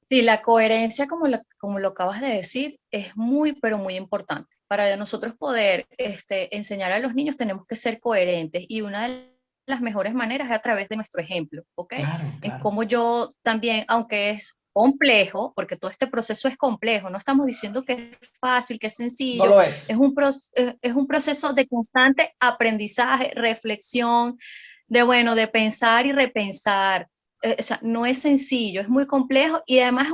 Sí, la coherencia, como lo acabas de decir, es muy, pero muy importante. Para nosotros poder enseñar a los niños tenemos que ser coherentes y una de las mejores maneras es a través de nuestro ejemplo, ¿ok? Claro, En claro. cómo yo también, aunque es complejo, porque todo este proceso es complejo, no estamos diciendo que es fácil, que es No sencillo, lo es. es un proceso de constante aprendizaje, reflexión, bueno, de pensar y repensar, o sea, no es sencillo, es muy complejo y además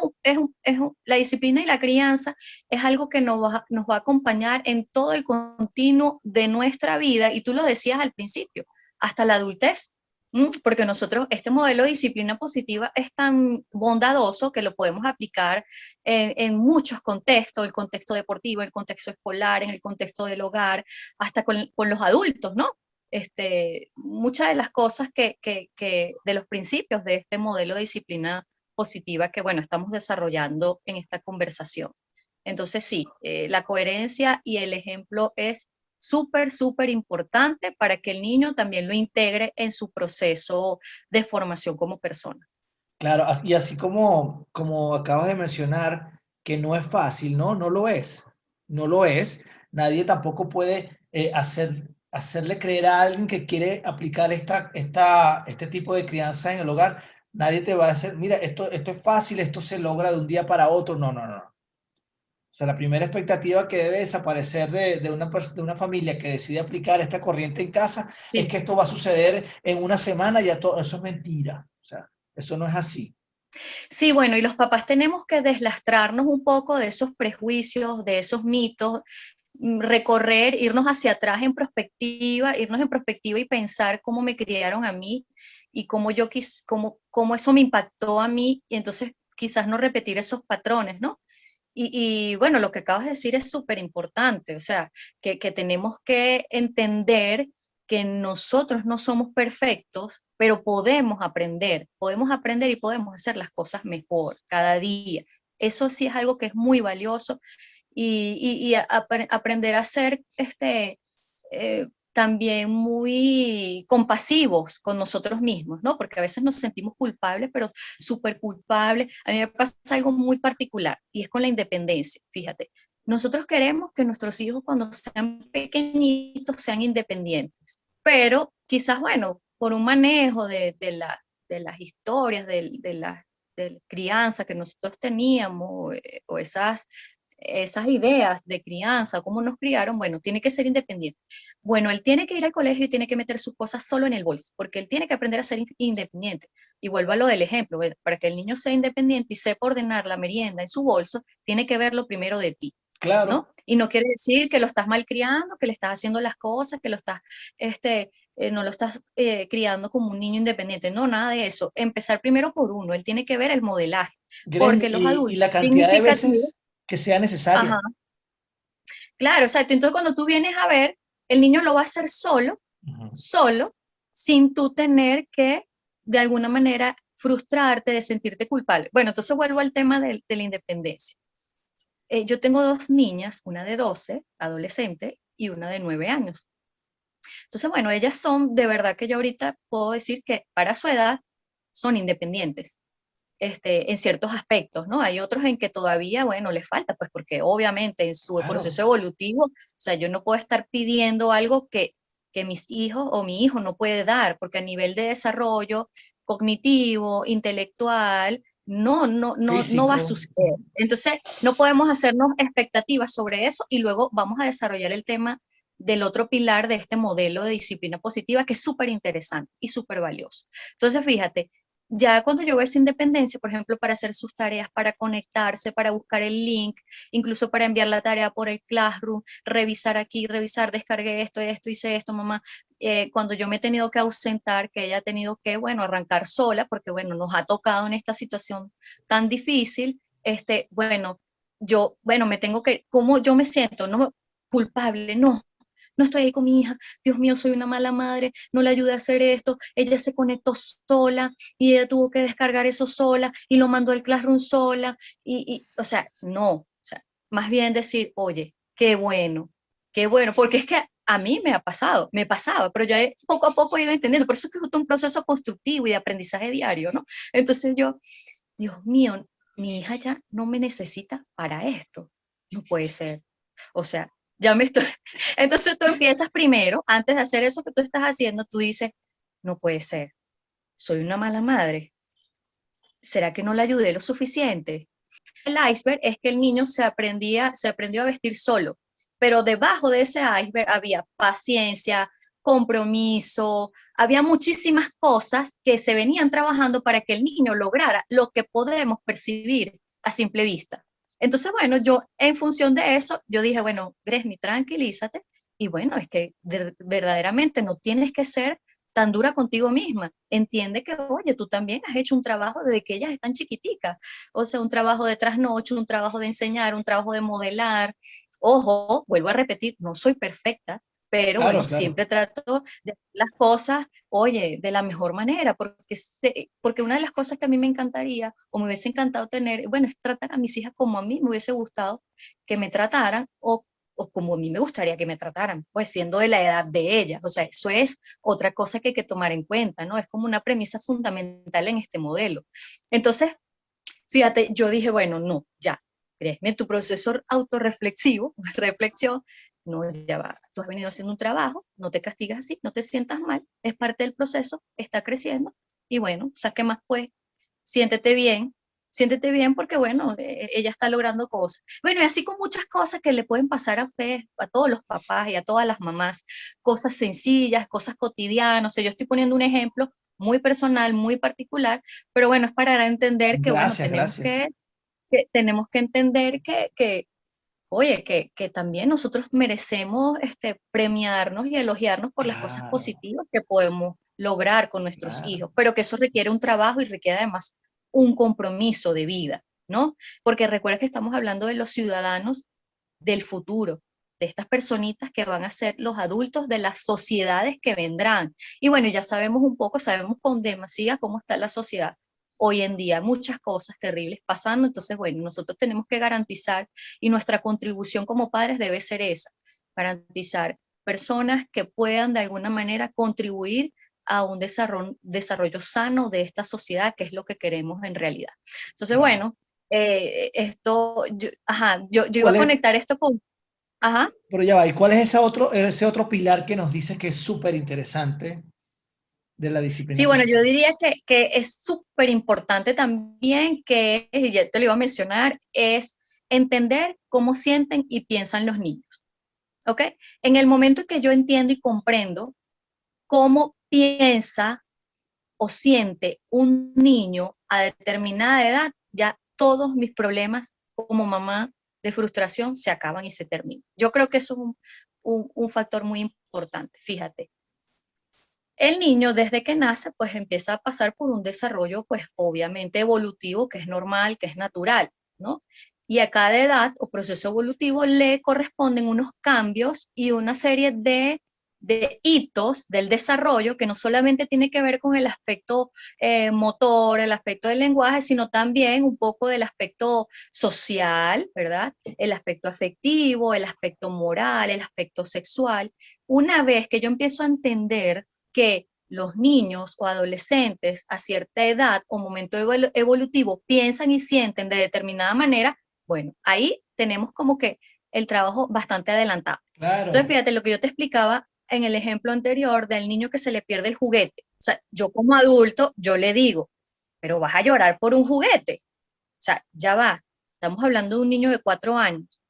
la disciplina y la crianza es algo que nos va a acompañar en todo el continuo de nuestra vida y tú lo decías al principio, hasta la adultez, porque nosotros, este modelo de disciplina positiva es tan bondadoso que lo podemos aplicar en muchos contextos, el contexto deportivo, el contexto escolar, en el contexto del hogar, hasta con los adultos, ¿no? Muchas de las cosas de los principios de este modelo de disciplina positiva que, bueno, estamos desarrollando en esta conversación. Entonces, sí, la coherencia y el ejemplo es súper, súper importante para que el niño también lo integre en su proceso de formación como persona. Claro, y así como acabas de mencionar, que no es fácil, ¿no? No lo es. No lo es. Nadie tampoco puede hacerle creer a alguien que quiere aplicar este tipo de crianza en el hogar. Nadie te va a decir, mira, esto es fácil, esto se logra de un día para otro. No, no, no. O sea, la primera expectativa que debe desaparecer de una familia que decide aplicar esta corriente en casa es Sí. que esto va a suceder en una semana y ya todo eso es mentira. O sea, eso no es así. Sí, bueno, y los papás tenemos que deslastrarnos un poco de esos prejuicios, de esos mitos, recorrer, irnos en perspectiva y pensar cómo me criaron a mí y cómo eso me impactó a mí, y entonces quizás no repetir esos patrones, ¿no? Bueno, lo que acabas de decir es súper importante, o sea, que tenemos que entender que nosotros no somos perfectos, pero podemos aprender y podemos hacer las cosas mejor cada día. Eso sí es algo que es muy valioso aprender a ser también muy compasivos con nosotros mismos, ¿no? Porque a veces nos sentimos culpables, pero súper culpables. A mí me pasa algo muy particular y es con la independencia. Fíjate, nosotros queremos que nuestros hijos cuando sean pequeñitos sean independientes, pero quizás, bueno, por un manejo de las historias, de la crianza que nosotros teníamos, o esas ideas de crianza, cómo nos criaron, bueno, tiene que ser independiente. Bueno, él tiene que ir al colegio y tiene que meter sus cosas solo en el bolso, porque él tiene que aprender a ser independiente. Y vuelvo a lo del ejemplo, para que el niño sea independiente y sepa ordenar la merienda en su bolso, tiene que verlo primero de ti, Claro, ¿no? Y no quiere decir que lo estás malcriando, que le estás haciendo las cosas, que lo estás, no lo estás criando como un niño independiente. No, nada de eso. Empezar primero por uno. Él tiene que ver el modelaje, Gremio, porque los y adultos la cantidad de significativos, veces que sea ajá, necesaria. claro, exacto. Entonces cuando tú vienes a ver, el niño lo va a hacer solo, Ujú. solo, sin tú tener que, de alguna manera, frustrarte, de sentirte culpable. Bueno, entonces vuelvo al tema de la independencia. Yo tengo dos niñas, una de 12, adolescente, y una de 9 años. Entonces, bueno, ellas son, de verdad que yo ahorita puedo decir que para su edad son independientes. En ciertos aspectos, ¿no? Hay otros en que todavía, bueno, les falta, pues porque obviamente en su Claro, proceso evolutivo, o sea, yo no puedo estar pidiendo algo que mis hijos o mi hijo no puede dar, porque a nivel de desarrollo cognitivo, intelectual, no va a físico. suceder. Entonces, no podemos hacernos expectativas sobre eso y luego vamos a desarrollar el tema del otro pilar de este modelo de disciplina positiva que es súper interesante y súper valioso. Entonces, fíjate, ya cuando yo veo esa independencia, por ejemplo, para hacer sus tareas, para conectarse, para buscar el link, incluso para enviar la tarea por el Classroom, revisar aquí, revisar, descargué esto, hice esto, mamá. Cuando yo me he tenido que ausentar, que ella ha tenido que, bueno, arrancar sola, porque, bueno, nos ha tocado en esta situación tan difícil, bueno, bueno, me tengo que, ¿cómo yo me siento? No, culpable, no estoy ahí con mi hija, Dios mío, soy una mala madre, no le ayudé a hacer esto, ella se conectó sola y ella tuvo que descargar eso sola y lo mandó al Classroom sola o sea, no, o sea, más bien decir, oye, qué bueno, porque es que a mí me pasaba, pero ya poco a poco he ido entendiendo, por eso es que es un proceso constructivo y de aprendizaje diario, ¿no? Entonces yo, Dios mío, mi hija ya no me necesita para esto, no puede ser. O sea, ya me estoy... Entonces tú empiezas primero, antes de hacer eso que tú estás haciendo, tú dices, no puede ser, soy una mala madre, ¿será que no la ayudé lo suficiente? El iceberg es que el niño se aprendió a vestir solo, pero debajo de ese iceberg había paciencia, compromiso, había muchísimas cosas que se venían trabajando para que el niño lograra lo que podemos percibir a simple vista. Entonces, bueno, yo en función de eso, yo dije, bueno, Gresmi, tranquilízate, y bueno, es que verdaderamente no tienes que ser tan dura contigo misma. Entiende que, oye, tú también has hecho un trabajo desde que ellas están chiquiticas, o sea, un trabajo de trasnocho, un trabajo de enseñar, un trabajo de modelar. Ojo, vuelvo a repetir, no soy perfecta, pero bueno, Claro, claro. siempre trato de hacer las cosas, oye, de la mejor manera, porque una de las cosas que a mí me encantaría, o me hubiese encantado tener, bueno, es tratar a mis hijas como a mí me hubiese gustado que me trataran, o como a mí me gustaría que me trataran, pues siendo de la edad de ellas. O sea, eso es otra cosa que hay que tomar en cuenta, ¿no? Es como una premisa fundamental en este modelo. Entonces, fíjate, yo dije, bueno, no, ya, créeme, tu proceso autorreflexivo, reflexión, no, ya va, tú has venido haciendo un trabajo, no te castigas así, no te sientas mal, es parte del proceso, está creciendo, y bueno, saque más pues, siéntete bien, siéntete bien porque bueno, ella está logrando cosas. Bueno, y así con muchas cosas que le pueden pasar a ustedes, a todos los papás y a todas las mamás, cosas sencillas, cosas cotidianas, o sea, yo estoy poniendo un ejemplo muy personal, muy particular, pero bueno, es para entender que, bueno, Gracias, gracias. tenemos que entender oye, que también nosotros merecemos premiarnos y elogiarnos por las cosas Claro, positivas que podemos lograr con nuestros claro. hijos, pero que eso requiere un trabajo y requiere además un compromiso de vida, ¿no? Porque recuerda que estamos hablando de los ciudadanos del futuro, de estas personitas que van a ser los adultos de las sociedades que vendrán. Y bueno, ya sabemos un poco, sabemos con demasía cómo está la sociedad hoy en día, muchas cosas terribles pasando, entonces bueno, nosotros tenemos que garantizar y nuestra contribución como padres debe ser esa, garantizar personas que puedan de alguna manera contribuir a un desarrollo sano de esta sociedad, que es lo que queremos en realidad. Entonces, Wow. bueno, yo iba a ¿Cuál es, conectar esto con, ajá, pero ya va, ¿y cuál es ese otro pilar que nos dices que es súper interesante de la disciplina sí, bueno, yo positiva? diría que es súper importante también que, y ya te lo iba a mencionar, es entender cómo sienten y piensan los niños, ¿ok? En el momento que yo entiendo y comprendo cómo piensa o siente un niño a determinada edad, ya todos mis problemas como mamá de frustración se acaban y se terminan. Yo creo que eso es un factor muy importante, fíjate. El niño desde que nace pues empieza a pasar por un desarrollo pues obviamente evolutivo que es normal, que es natural, ¿no? Y a cada edad o proceso evolutivo le corresponden unos cambios y una serie de hitos del desarrollo que no solamente tiene que ver con el aspecto motor, el aspecto del lenguaje, sino también un poco del aspecto social, ¿verdad? El aspecto afectivo, el aspecto moral, el aspecto sexual. Una vez que yo empiezo a entender que los niños o adolescentes a cierta edad o momento evolutivo piensan y sienten de determinada manera, bueno, ahí tenemos como que el trabajo bastante adelantado. Entonces, Claro, fíjate lo que yo te explicaba en el ejemplo anterior del niño que se le pierde el juguete. O sea, yo como adulto, yo le digo, pero vas a llorar por un juguete. O sea, ya va. Estamos hablando de un niño de 4 años,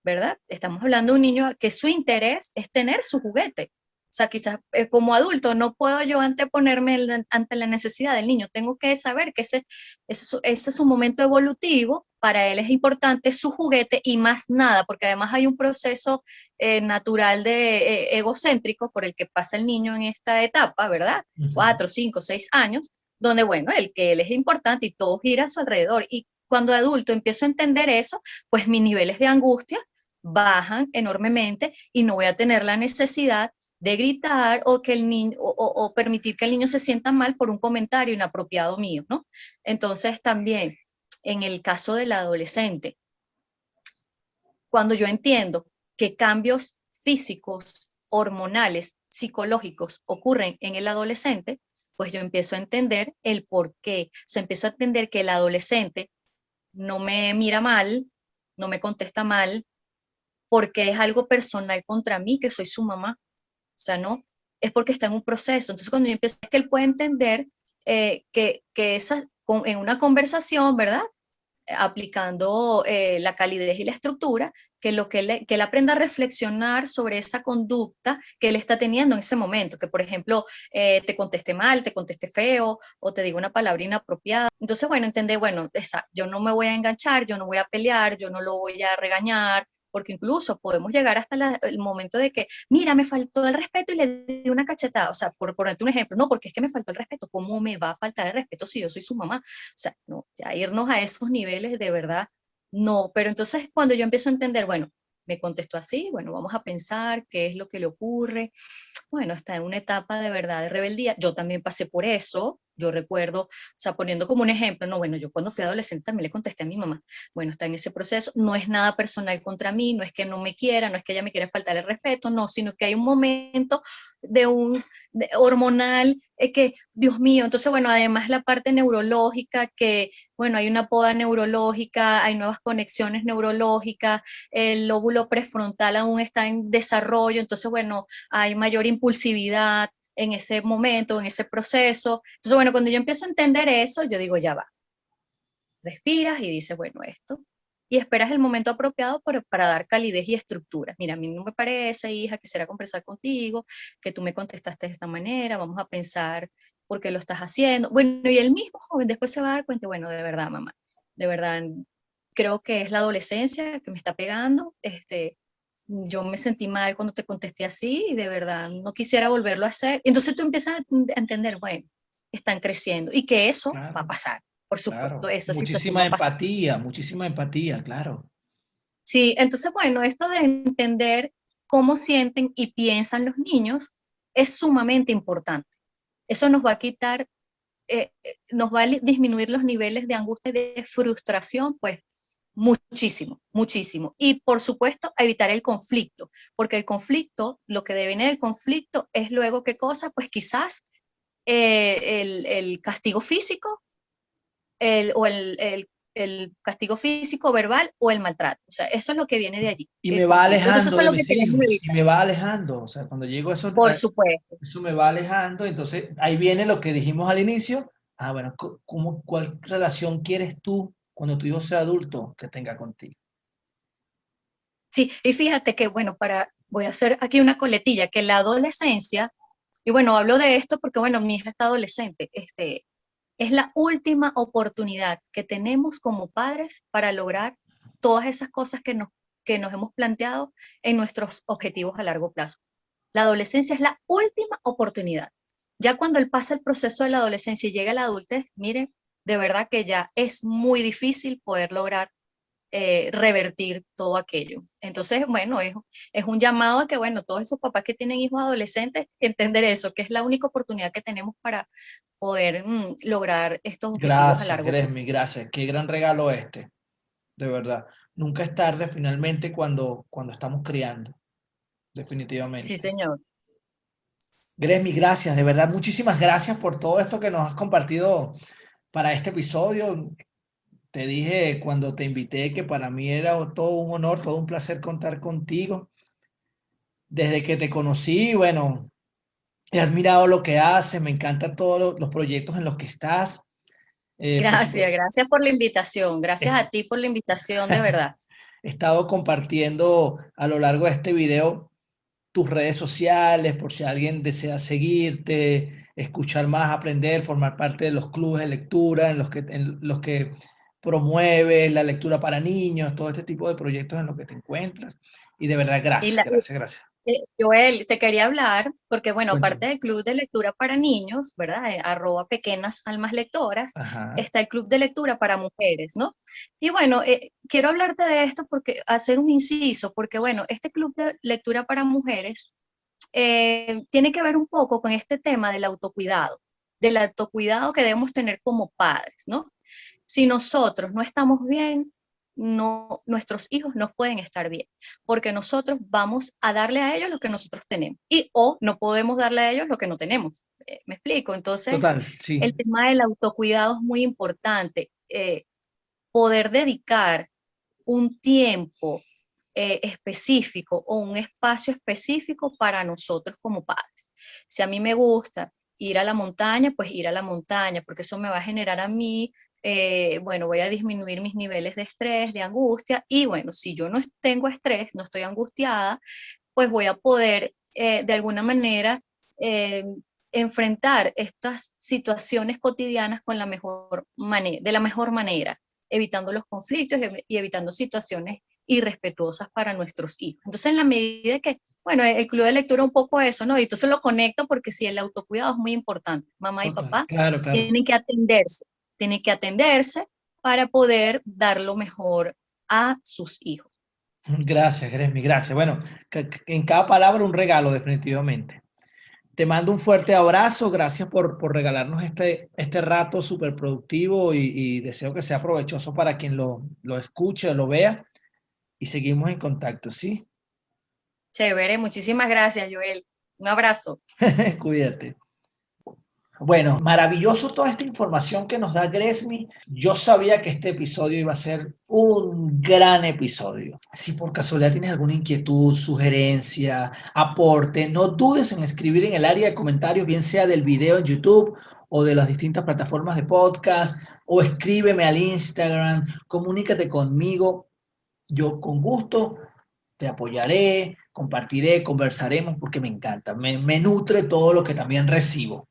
¿verdad? Estamos hablando de un niño que su interés es tener su juguete. O sea, quizás como adulto no puedo yo anteponerme ante la necesidad del niño. Tengo que saber que ese es un momento evolutivo. Para él es importante su juguete y más nada, porque además hay un proceso natural de egocéntrico por el que pasa el niño en esta etapa, ¿verdad? ujú, 4, 5, 6 años, donde, bueno, el que él es importante y todo gira a su alrededor. Y cuando adulto empiezo a entender eso, pues mis niveles de angustia bajan enormemente y no voy a tener la necesidad de gritar o que el niño o permitir que el niño se sienta mal por un comentario inapropiado mío, ¿no? Entonces también en el caso del adolescente, cuando yo entiendo que cambios físicos hormonales, psicológicos ocurren en el adolescente, pues yo empiezo a entender el por qué. O sea, empiezo a entender que el adolescente no me mira mal, no me contesta mal, porque es algo personal contra mí, que soy su mamá. O sea, no, es porque está en un proceso. Entonces, cuando yo empiezo, es que él puede entender que en una conversación, ¿verdad? Aplicando la calidez y la estructura, que él aprenda a reflexionar sobre esa conducta que él está teniendo en ese momento, que por ejemplo te conteste mal, te conteste feo o te diga una palabra inapropiada. Entonces, bueno, entender, bueno, yo no me voy a enganchar, yo no voy a pelear, yo no lo voy a regañar, porque incluso podemos llegar hasta el momento de que, mira, me faltó el respeto y le di una cachetada, o sea, por ponerte un ejemplo, no, porque es que me faltó el respeto, ¿cómo me va a faltar el respeto si yo soy su mamá? O sea, no, ya irnos a esos niveles de verdad, no, pero entonces cuando yo empiezo a entender, bueno, me contestó así, bueno, vamos a pensar qué es lo que le ocurre, bueno, está en una etapa de verdad de rebeldía, yo también pasé por eso, yo recuerdo, o sea, poniendo como un ejemplo, no, bueno, yo cuando fui adolescente también le contesté a mi mamá, bueno, está en ese proceso, no es nada personal contra mí, no es que no me quiera, no es que ella me quiera faltar el respeto, no, sino que hay un momento hormonal que, Dios mío, entonces, bueno, además la parte neurológica, que, bueno, hay una poda neurológica, hay nuevas conexiones neurológicas, el lóbulo prefrontal aún está en desarrollo, entonces, bueno, hay mayor impulsividad en ese momento, en ese proceso. Entonces, bueno, cuando yo empiezo a entender eso, yo digo, ya va, respiras y dices, bueno, esto, y esperas el momento apropiado para dar calidez y estructura. Mira, a mí no me parece, hija, quisiera conversar contigo, que tú me contestaste de esta manera, vamos a pensar por qué lo estás haciendo. Bueno, y el mismo joven después se va a dar cuenta, bueno, de verdad, mamá, de verdad, creo que es la adolescencia que me está pegando, yo me sentí mal cuando te contesté así y de verdad no quisiera volverlo a hacer. Entonces tú empiezas a entender, bueno, están creciendo y que eso va a Claro, pasar, por supuesto, claro. esa situación va a pasar. Muchísima empatía, claro. Sí, entonces, bueno, esto de entender cómo sienten y piensan los niños es sumamente importante. Eso nos va a quitar, nos va a disminuir los niveles de angustia y de frustración, pues muchísimo, muchísimo. Y por supuesto, evitar el conflicto, porque el conflicto, lo que viene del conflicto es luego qué cosa, pues quizás el castigo físico el castigo físico, verbal o el maltrato. O sea, eso es lo que viene de allí, Y me el va conflicto. Entonces, alejando eso es de lo que mis queremos hijos, y evitar, me va alejando. O sea, cuando llego a eso, por supuesto. eso me va alejando. Entonces, ahí viene lo que dijimos al inicio. Ah, bueno, ¿cuál relación quieres tú cuando tu hijo sea adulto que tenga contigo? Sí, y fíjate que, bueno, voy a hacer aquí una coletilla, que la adolescencia, y bueno, hablo de esto porque, bueno, mi hija está adolescente, es la última oportunidad que tenemos como padres para lograr todas esas cosas que nos hemos planteado en nuestros objetivos a largo plazo. La adolescencia es la última oportunidad. Ya cuando él pasa el proceso de la adolescencia y llega a la adultez, miren, de verdad que ya es muy difícil poder lograr revertir todo aquello. Entonces, bueno, es un llamado a que, bueno, todos esos papás que tienen hijos adolescentes, entender eso, que es la única oportunidad que tenemos para poder lograr estos objetivos a Gracias, largo Gresmi, plazo. gracias. Qué gran regalo este, de verdad. Nunca es tarde finalmente cuando estamos criando, Sí, definitivamente. señor. Gresmi, gracias, de verdad, muchísimas gracias por todo esto que nos has compartido para este episodio. Te dije cuando te invité que para mí era todo un honor, todo un placer contar contigo. Desde que te conocí, bueno, he admirado lo que haces, me encantan todos los proyectos en los que estás. Por Gracias, supuesto, gracias por la invitación. Gracias he, a ti por la invitación, de verdad. he estado compartiendo a lo largo de este video tus redes sociales, por si alguien desea seguirte, escuchar más, aprender, formar parte de los clubes de lectura en los que promueves la lectura para niños, todo este tipo de proyectos en los que te encuentras. Y de verdad, Y gracias, la, gracias, gracias. Joel, te quería hablar, porque bueno, Cuéntame. aparte del Club de Lectura para Niños, ¿verdad? @ Pequeñas Almas Lectoras, Ajá. está el Club de Lectura para Mujeres, ¿no? Y bueno, quiero hablarte de esto porque hacer un inciso, porque bueno, este Club de Lectura para Mujeres tiene que ver un poco con este tema del autocuidado que debemos tener como padres, ¿no? Si nosotros no estamos bien, no, nuestros hijos no pueden estar bien, porque nosotros vamos a darle a ellos lo que nosotros tenemos o no podemos darle a ellos lo que no tenemos. ¿Me explico? Entonces, Total, el sí, tema del autocuidado es muy importante. Poder dedicar un tiempo específico o un espacio específico para nosotros como padres. Si a mí me gusta ir a la montaña, pues ir a la montaña, porque eso me va a generar a mí, bueno, voy a disminuir mis niveles de estrés, de angustia, y bueno, si yo no tengo estrés, no estoy angustiada, pues voy a poder de alguna manera eh, enfrentar estas situaciones cotidianas con la mejor manera, de la mejor manera, evitando los conflictos y evitando situaciones irrespetuosas para nuestros hijos. Entonces, en la medida que, bueno, el club de lectura un poco eso, ¿no? Y entonces lo conecto porque sí, el autocuidado es muy importante. Mamá y total, papá claro, claro. tienen que atenderse para poder dar lo mejor a sus hijos. Gracias, Gresmi, gracias. Bueno, en cada palabra un regalo, definitivamente. Te mando un fuerte abrazo, gracias por regalarnos este rato súper productivo y deseo que sea provechoso para quien lo escuche o lo vea y seguimos en contacto, ¿sí? Chévere, muchísimas gracias, Joel. Un abrazo. Cuídate. Bueno, maravilloso toda esta información que nos da Gresmi. Yo sabía que este episodio iba a ser un gran episodio. Si por casualidad tienes alguna inquietud, sugerencia, aporte, no dudes en escribir en el área de comentarios, bien sea del video en YouTube o de las distintas plataformas de podcast, o escríbeme al Instagram, comunícate conmigo. Yo con gusto te apoyaré, compartiré, conversaremos porque me encanta, me nutre todo lo que también recibo.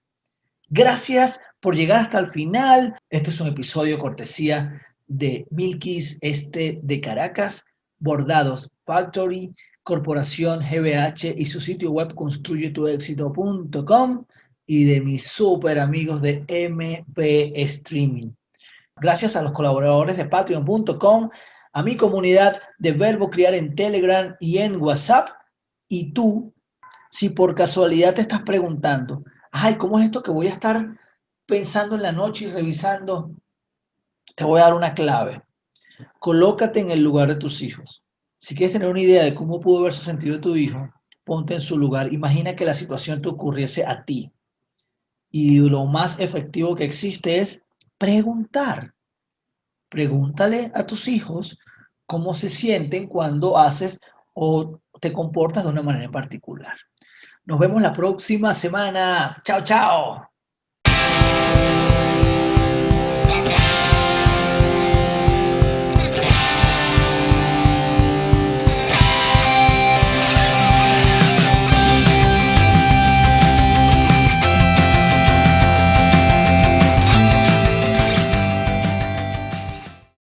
Gracias por llegar hasta el final. Este es un episodio cortesía de Milkis de Caracas, Bordados Factory, Corporación GBH y su sitio web construyetuexito.com y de mis super amigos de MP Streaming. Gracias a los colaboradores de patreon.com, a mi comunidad de Verbo Criar en Telegram y en WhatsApp. Y tú, si por casualidad te estás preguntando, ay, ¿cómo es esto que voy a estar pensando en la noche y revisando? Te voy a dar una clave. Colócate en el lugar de tus hijos. Si quieres tener una idea de cómo pudo haberse sentido tu hijo, ponte en su lugar. Imagina que la situación te ocurriese a ti. Y lo más efectivo que existe es preguntar. Pregúntale a tus hijos cómo se sienten cuando haces o te comportas de una manera en particular. Nos vemos la próxima semana. Chao, chao.